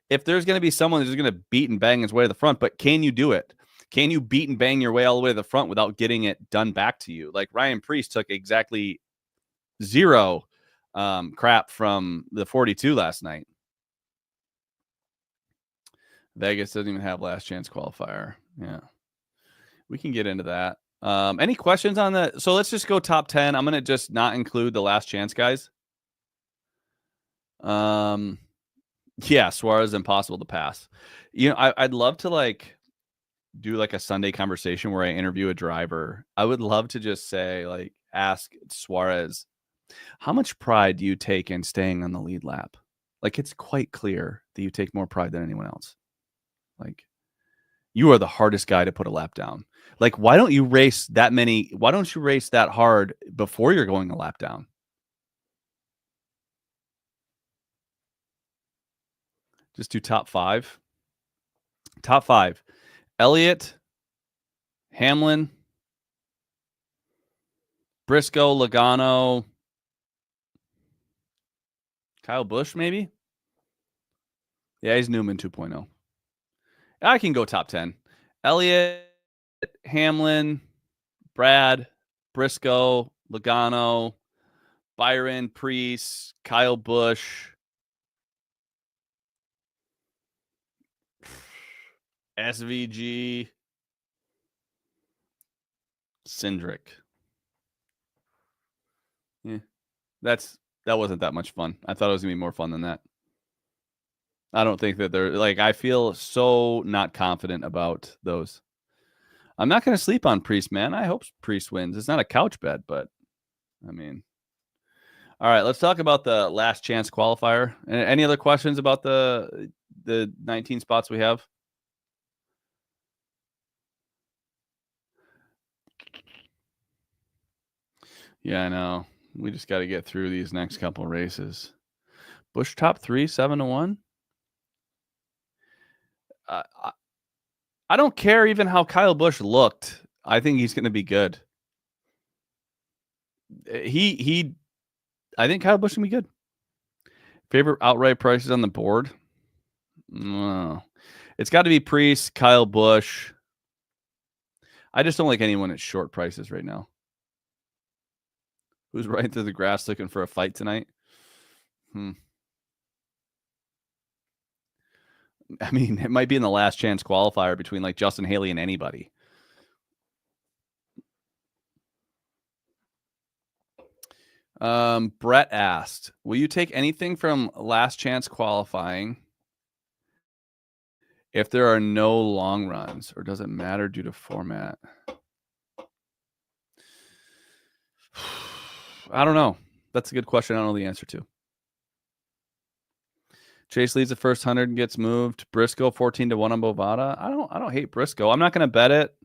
if there's going to be someone who's going to beat and bang his way to the front, but can you do it? Can you beat and bang your way all the way to the front without getting it done back to you? Like Ryan Preece took exactly 0 crap from the 42 last night. Vegas doesn't even have last chance qualifier. Yeah. We can get into that. Any questions on that? So let's just go top 10. I'm going to just not include the last chance guys. Yeah, Suarez impossible to pass. You know, I'd love to do a Sunday conversation where I interview a driver. I would love to just say ask Suarez, how much pride do you take in staying on the lead lap? It's quite clear that you take more pride than anyone else. You are the hardest guy to put a lap down. Why don't you race that many? Why don't you race that hard before you're going a lap down? Just do top 5. Top 5. Elliott, Hamlin, Briscoe, Logano, Kyle Busch, maybe? Yeah, he's Newman 2.0. I can go top 10. Elliott, Hamlin, Brad, Briscoe, Logano, Byron, Preece, Kyle Busch, SVG, Cindric. Yeah, that wasn't that much fun. I thought it was gonna be more fun than that. I don't think that they're like, I feel so not confident about those. I'm not going to sleep on Priest, man. I hope Priest wins. It's not a couch bet, but I mean, all right, let's talk about the last chance qualifier. Any other questions about the 19 spots we have? Yeah, I know. We just got to get through these next couple races. Busch top 3, 7-1. I don't care even how Kyle Busch looked. I think he's going to be good. I think Kyle Busch can be good. Favorite outright prices on the board? No. It's got to be Priest, Kyle Busch. I just don't like anyone at short prices right now. Who's right through the grass looking for a fight tonight? I mean, it might be in the last chance qualifier between like Justin Haley and anybody. Brett asked, will you take anything from last chance qualifying if there are no long runs, or does it matter due to format? I don't know. That's a good question. I don't know the answer to. Chase leads the first 100 and gets moved. Briscoe 14-1 on Bovada. I don't hate Briscoe. I'm not going to bet it.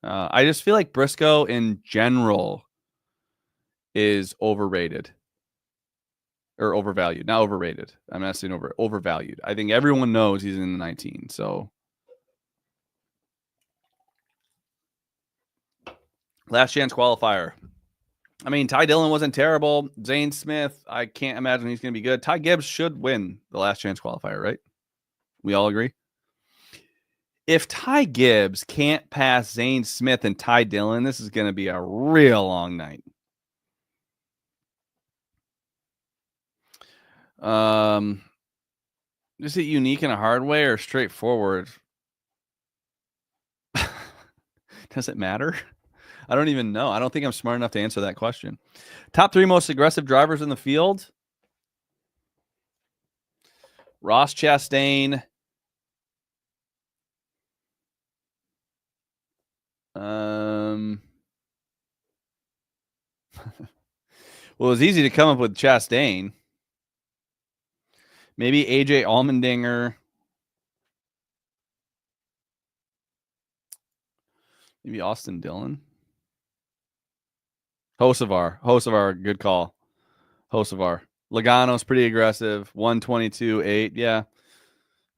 I just feel like Briscoe in general is overrated or overvalued. Not overrated. I'm not saying overvalued. I think everyone knows he's in the 19. So last chance qualifier. I mean, Ty Dillon wasn't terrible. Zane Smith, I can't imagine he's going to be good. Ty Gibbs should win the last chance qualifier, right? We all agree? If Ty Gibbs can't pass Zane Smith and Ty Dillon, this is going to be a real long night. Is it unique in a hard way or straightforward? Does it matter? I don't even know. I don't think I'm smart enough to answer that question. Top 3 most aggressive drivers in the field. Ross Chastain. Well, it was easy to come up with Chastain. Maybe AJ Allmendinger. Maybe Austin Dillon. Hocevar, good call. Hocevar. Logano's pretty aggressive. 122.8. Yeah.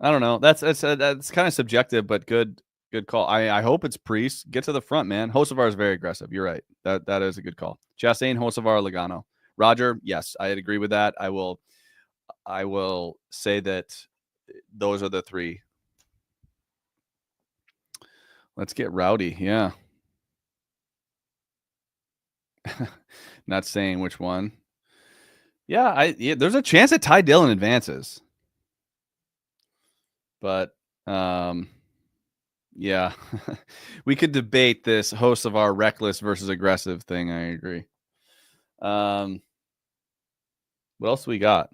I don't know. That's kind of subjective, but good call. I hope it's Priest. Get to the front, man. Hocevar is very aggressive. You're right. That is a good call. Chastain, Hocevar, Logano. Roger, yes, I'd agree with that. I will say that those are the 3. Let's get rowdy. Yeah. Not saying which one. Yeah, there's a chance that Ty Dillon advances. But yeah. We could debate this host of our reckless versus aggressive thing. I agree. What else we got?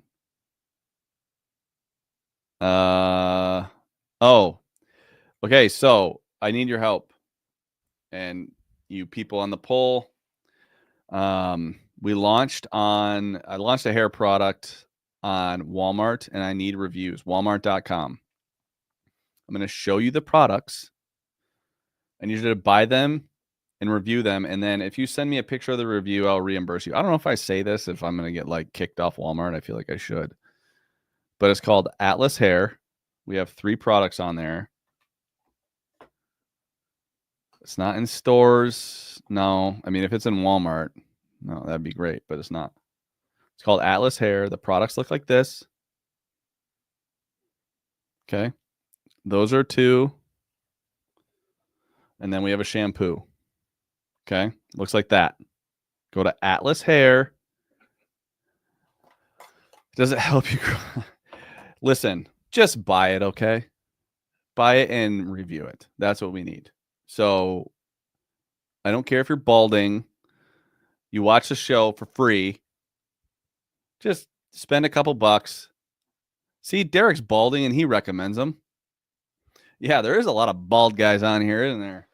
Okay, so I need your help and you people on the poll. I launched a hair product on Walmart and I need reviews. Walmart.com. I'm going to show you the products. I need you to buy them and review them. And then if you send me a picture of the review, I'll reimburse you. I don't know if I say this, if I'm going to get like kicked off Walmart. I feel like I should. But it's called Atlas Hair. We have 3 products on there. It's not in stores. No. I mean, if it's in Walmart, no, that'd be great, but it's not. It's called Atlas Hair. The products look like this. Okay. Those are 2. And then we have a shampoo. Okay. Looks like that. Go to Atlas Hair. Does it help you? Listen, just buy it, okay? Buy it and review it. That's what we need. So I don't care if you're balding. You watch the show for free. Just spend a couple bucks. See, Derek's balding and he recommends them. Yeah, there is a lot of bald guys on here, isn't there?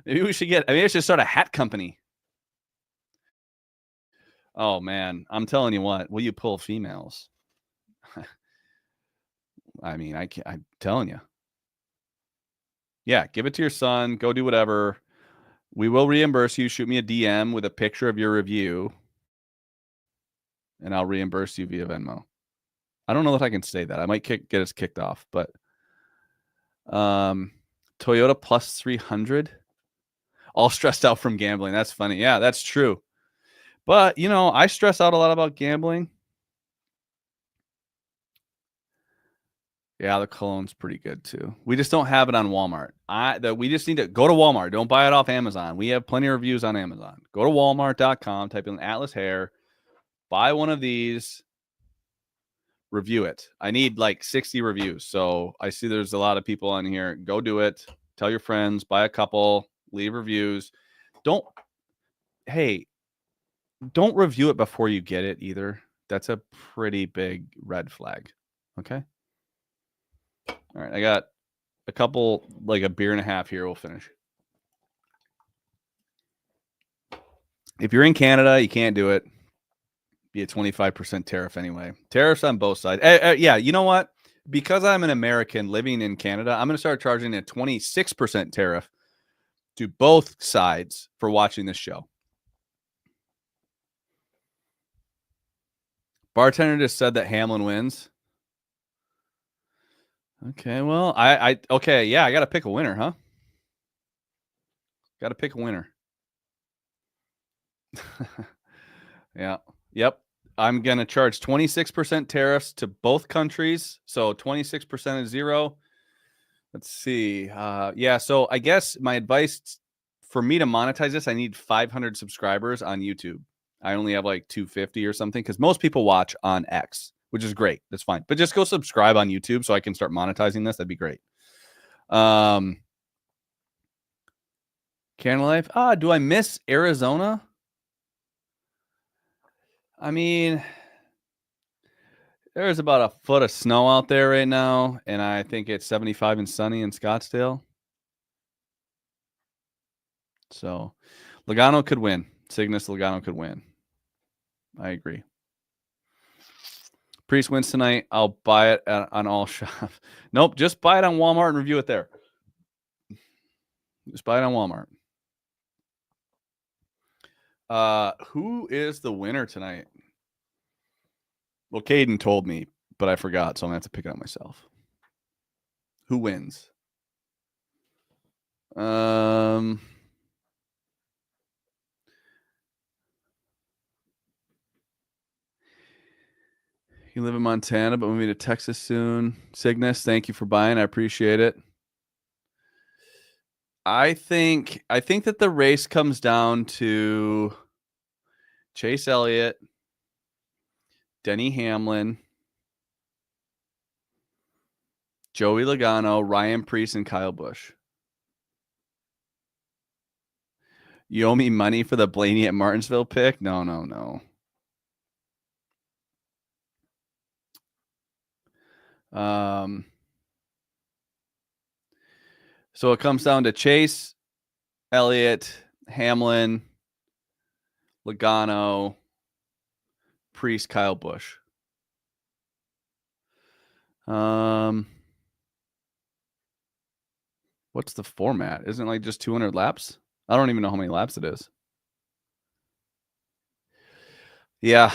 Maybe we should I should start a hat company. Oh man, I'm telling you what, will you pull females? I mean, I'm telling you. Yeah, give it to your son. Go do whatever. We will reimburse you. Shoot me a DM with a picture of your review, and I'll reimburse you via Venmo. I don't know if I can say that. I might get us kicked off, but Toyota plus 300. All stressed out from gambling. That's funny. Yeah, that's true. But, you know, I stress out a lot about gambling. Yeah, the cologne's pretty good too. We just don't have it on Walmart. We just need to go to Walmart. Don't buy it off Amazon. We have plenty of reviews on Amazon. Go to walmart.com, type in Atlas Hair, buy one of these, review it. I need like 60 reviews. So I see there's a lot of people on here. Go do it. Tell your friends, buy a couple, leave reviews. Don't review it before you get it either. That's a pretty big red flag. Okay. All right. I got a couple, like a beer and a half here. We'll finish. If you're in Canada, you can't do it. Be a 25% tariff anyway. Tariffs on both sides. Yeah, you know what? Because I'm an American living in Canada, I'm going to start charging a 26% tariff to both sides for watching this show. Bartender just said that Hamlin wins. Okay, well, okay, yeah, I got to pick a winner, huh? Got to pick a winner. Yeah. Yep. I'm going to charge 26% tariffs to both countries. So 26% is zero. Let's see. Yeah. So I guess my advice for me to monetize this, I need 500 subscribers on YouTube. I only have like 250 or something because most people watch on X, which is great. That's fine. But just go subscribe on YouTube so I can start monetizing this. That'd be great. Canada Life. Do I miss Arizona? I mean, there's about a foot of snow out there right now, and I think it's 75 and sunny in Scottsdale. So Logano could win. Cygnus Logano could win. I agree. Priest wins tonight. I'll buy it on all shop. Nope, just buy it on Walmart and review it there. Just buy it on Walmart. Who is the winner tonight? Well, Caden told me, but I forgot, so I'm going to have to pick it up myself. Who wins? You live in Montana, but moving to Texas soon. Cygnus, thank you for buying. I appreciate it. I think that the race comes down to Chase Elliott, Denny Hamlin, Joey Logano, Ryan Preece, and Kyle Busch. You owe me money for the Blaney at Martinsville pick? No. So it comes down to Chase, Elliott, Hamlin, Logano, Preece, Kyle Busch. What's the format? Isn't it like just 200 laps? I don't even know how many laps it is. Yeah,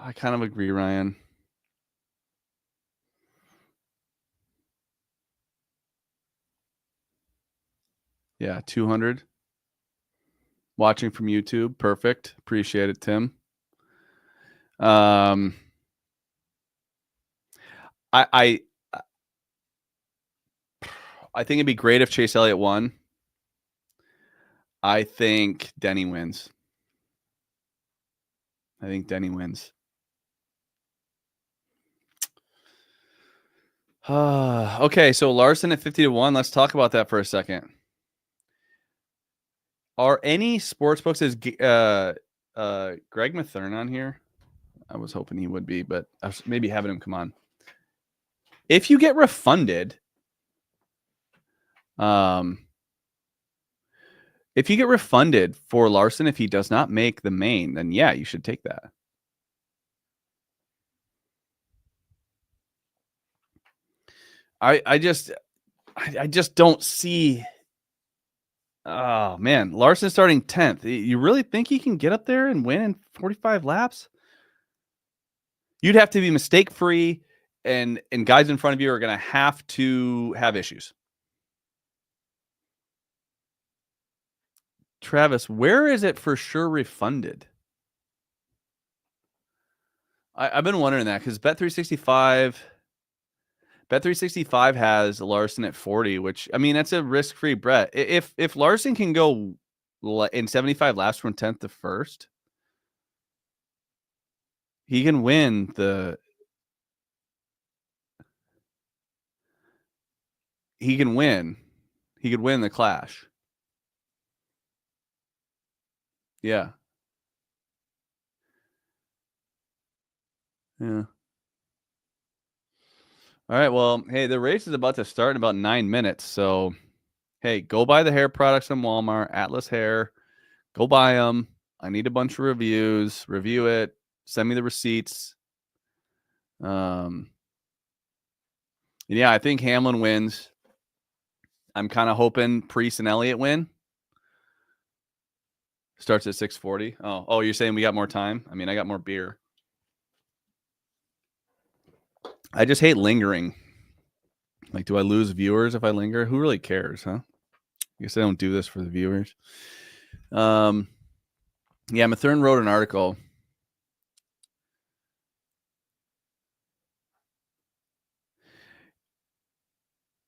I kind of agree, Ryan. Yeah, 200. Watching from YouTube. Perfect. Appreciate it, Tim. I think it'd be great if Chase Elliott won. I think Denny wins. Okay, so Larson at 50-1. Let's talk about that for a second. Are any sports books? Is Greg Mathern on here? I was hoping he would be, but I was maybe having him come on. if you get refunded, if you get refunded for Larson if he does not make the main, then yeah, you should take that. I just don't see. Oh man, Larson starting 10th. You really think he can get up there and win in 45 laps? You'd have to be mistake free, and guys in front of you are going to have issues. Travis, where is it for sure refunded? I've been wondering that because Bet365 has Larson at 40, which I mean that's a risk-free bet. If Larson can go in 75 laps from 10th to 1st, he can win the. He can win. He could win the Clash. Yeah. Yeah. All right. Well, hey, the race is about to start in about 9 minutes. So, hey, go buy the hair products in Walmart, Atlas Hair. Go buy them. I need a bunch of reviews. Review it. Send me the receipts. Yeah, I think Hamlin wins. I'm kind of hoping Priest and Elliott win. Starts at 6:40. Oh, you're saying we got more time? I mean, I got more beer. I just hate lingering. Like, do I lose viewers if I linger? Who really cares, huh? I guess I don't do this for the viewers. Yeah, Mathern wrote an article.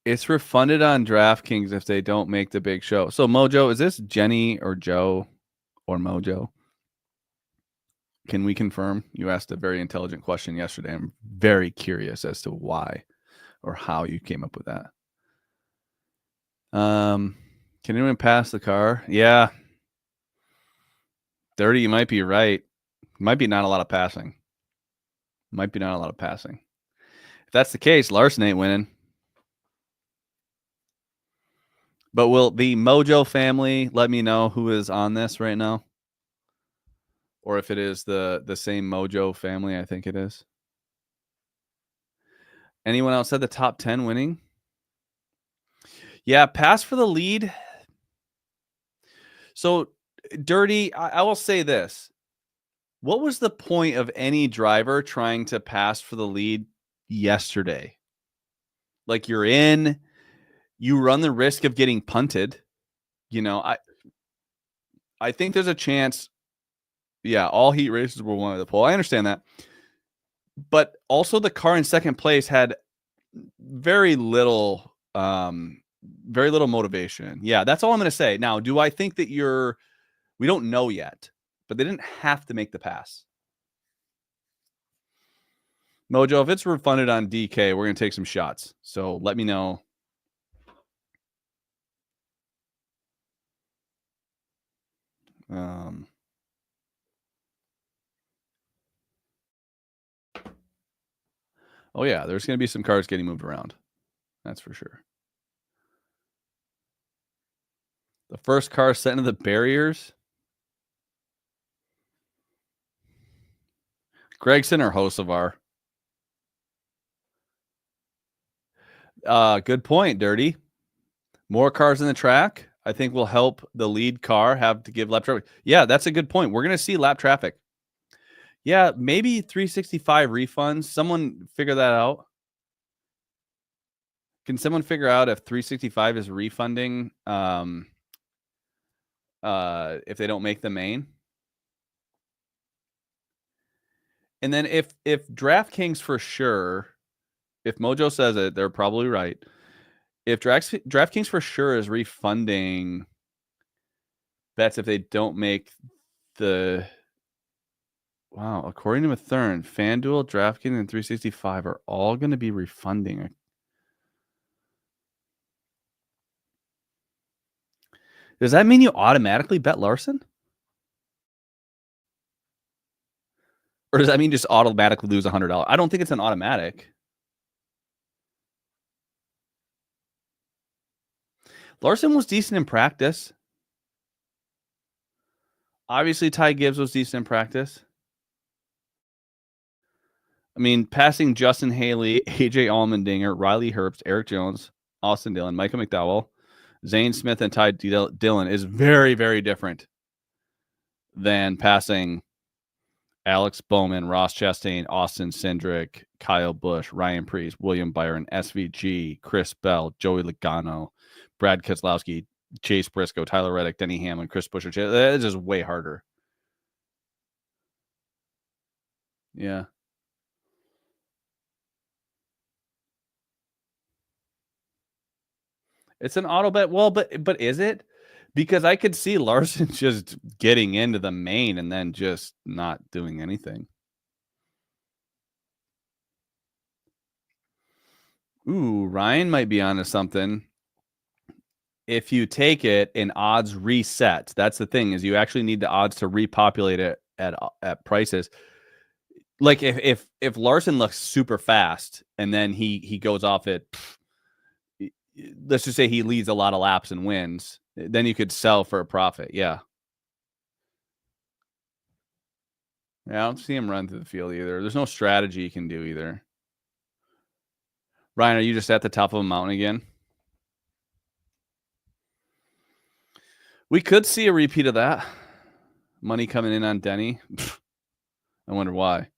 It's refunded on DraftKings if they don't make the big show. So, Mojo, is this Jenny or Joe or Mojo? Can we confirm? You asked a very intelligent question yesterday. I'm very curious as to why or how you came up with that. Can anyone pass the car? Yeah. 30, you might be right. Might be not a lot of passing. If that's the case, Larson ain't winning. But will the Mojo family let me know who is on this right now? Or if it is the same Mojo family, I think it is. Anyone else said the top 10 winning? Yeah, pass for the lead. So, Dirty, I will say this. What was the point of any driver trying to pass for the lead yesterday? Like, you're in, you run the risk of getting punted. You know, I think there's a chance. Yeah, all heat races were one of the pole. I understand that. But also the car in second place had very little motivation. Yeah, that's all I'm going to say. Now, do I think that we don't know yet, but they didn't have to make the pass. Mojo, if it's refunded on DK, we're going to take some shots. So let me know. Oh, yeah, there's going to be some cars getting moved around. That's for sure. The first car set into the barriers. Gregson or Hocevar? Good point, Dirty. More cars in the track, I think, will help the lead car have to give lap traffic. Yeah, that's a good point. We're going to see lap traffic. Yeah, maybe 365 refunds. Someone figure that out. Can someone figure out if 365 is refunding if they don't make the main? And then if DraftKings for sure, if Mojo says it, they're probably right. If DraftKings for sure is refunding bets if they don't make the... Wow, according to Mathern, FanDuel, DraftKings, and 365 are all going to be refunding. Does that mean you automatically bet Larson? Or does that mean just automatically lose $100? I don't think it's an automatic. Larson was decent in practice. Obviously, Ty Gibbs was decent in practice. I mean, passing Justin Haley, AJ Allmendinger, Riley Herbst, Eric Jones, Austin Dillon, Micah McDowell, Zane Smith, and Ty Dillon is very, very different than passing Alex Bowman, Ross Chastain, Austin Cindric, Kyle Busch, Ryan Preece, William Byron, SVG, Chris Bell, Joey Logano, Brad Keselowski, Chase Briscoe, Tyler Reddick, Denny Hamlin, Chris Buescher. That is just way harder. Yeah. It's an auto bet. Well, but is it? Because I could see Larson just getting into the main and then just not doing anything. Ooh, Ryan might be onto something. If you take it and odds reset, that's the thing, is you actually need the odds to repopulate it at prices. Like if Larson looks super fast and then he goes off it, let's just say he leads a lot of laps and wins, then you could sell for a profit. Yeah. I don't see him run through the field either. There's no strategy you can do either. Ryan, are you just at the top of a mountain again? We could see a repeat of that. Money coming in on Denny. I wonder why.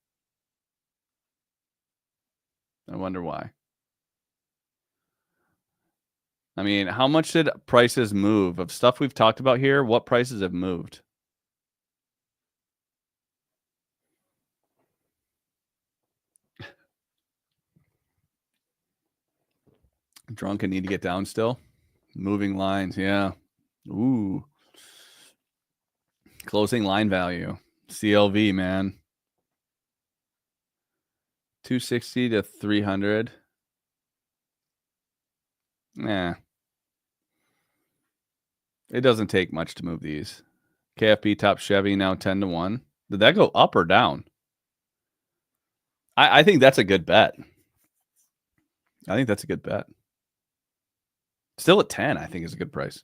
I mean, how much did prices move? Of stuff we've talked about here, what prices have moved? Drunk and need to get down still? Moving lines, yeah. Ooh. Closing line value. CLV, man. 260 to 300. Nah. It doesn't take much to move these. KFB top Chevy now 10 to 1. Did that go up or down? I think that's a good bet. Still at 10, I think is a good price.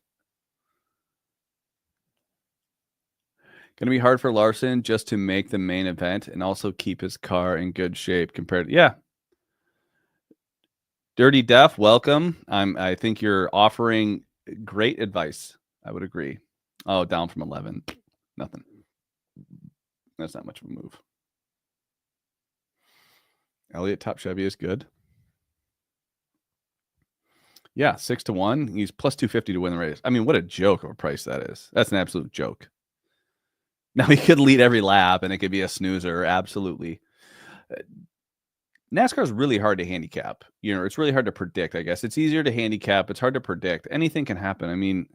Going to be hard for Larson just to make the main event and also keep his car in good shape compared to, yeah. Dirty Def, welcome. I think you're offering great advice. I would agree. Oh, down from 11. Nothing. That's not much of a move. Elliott top Chevy is good. Yeah, 6 to 1. He's plus 250 to win the race. I mean, what a joke of a price that is. That's an absolute joke. Now he could lead every lap and it could be a snoozer. Absolutely. NASCAR is really hard to handicap. You know, it's really hard to predict, I guess. It's easier to handicap. It's hard to predict. Anything can happen. I mean,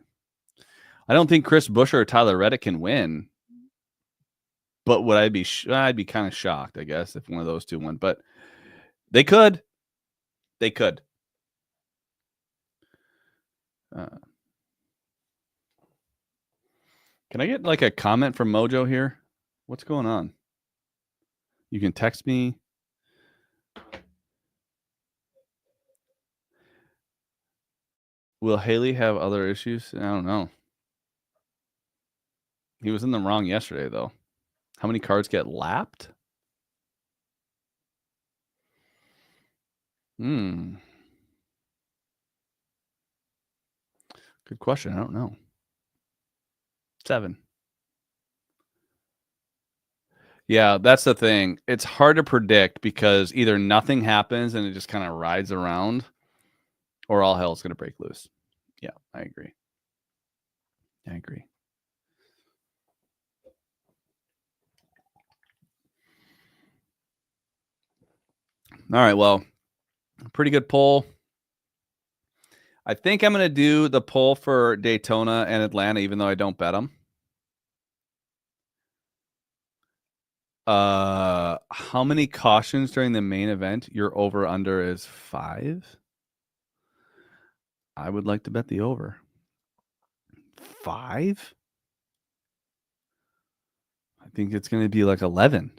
I don't think Chris Buescher or Tyler Reddick can win. But would I'd be kind of shocked, I guess, if one of those two won. But they could. They could. Can I get like a comment from Mojo here? What's going on? You can text me. Will Haley have other issues? I don't know. He was in the wrong yesterday, though. How many cars get lapped? Good question. I don't know. 7. Yeah, that's the thing. It's hard to predict because either nothing happens and it just kind of rides around, or all hell's going to break loose. Yeah, I agree. All right, well, pretty good poll. I think I'm going to do the poll for Daytona and Atlanta, even though I don't bet them. How many cautions during the main event? Your over under is 5. I would like to bet the over. 5? I think it's going to be like 11.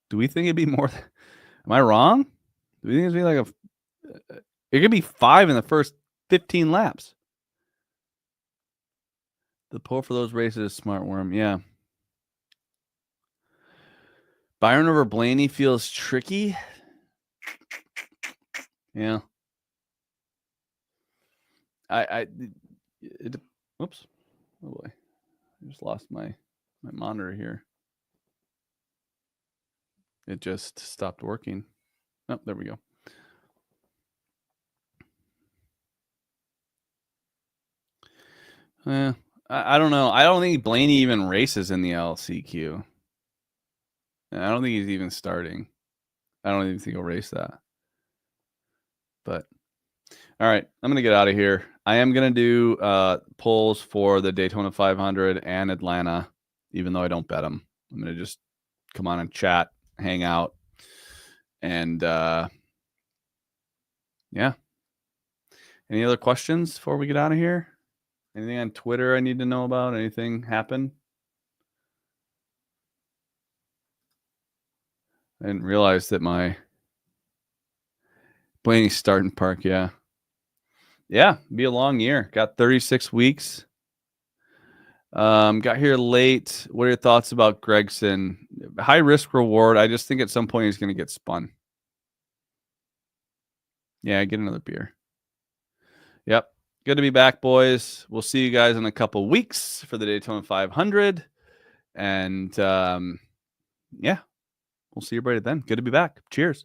Do we think it'd be more? Am I wrong? Do you think it's be like it could be 5 in the first 15 laps. The pull for those races is smart worm. Yeah. Byron over Blaney feels tricky. Yeah. Oops. Oh boy. I just lost my monitor here. It just stopped working. Oh, there we go. I don't know. I don't think Blaney even races in the LCQ. I don't think he's even starting. I don't even think he'll race that. But all right, I'm gonna get out of here. I am gonna do polls for the Daytona 500 and Atlanta, even though I don't bet them. I'm gonna just come on and chat, hang out, and yeah. Any other questions before we get out of here? Anything on Twitter I need to know about? Anything happen? I didn't realize that my Blaney starting park, yeah. Yeah, be a long year. Got 36 weeks. Got here late. What are your thoughts about Gregson? High risk reward. I just think at some point he's going to get spun. Yeah, get another beer. Yep. Good to be back, boys. We'll see you guys in a couple weeks for the Daytona 500. And yeah, we'll see everybody then. Good to be back. Cheers.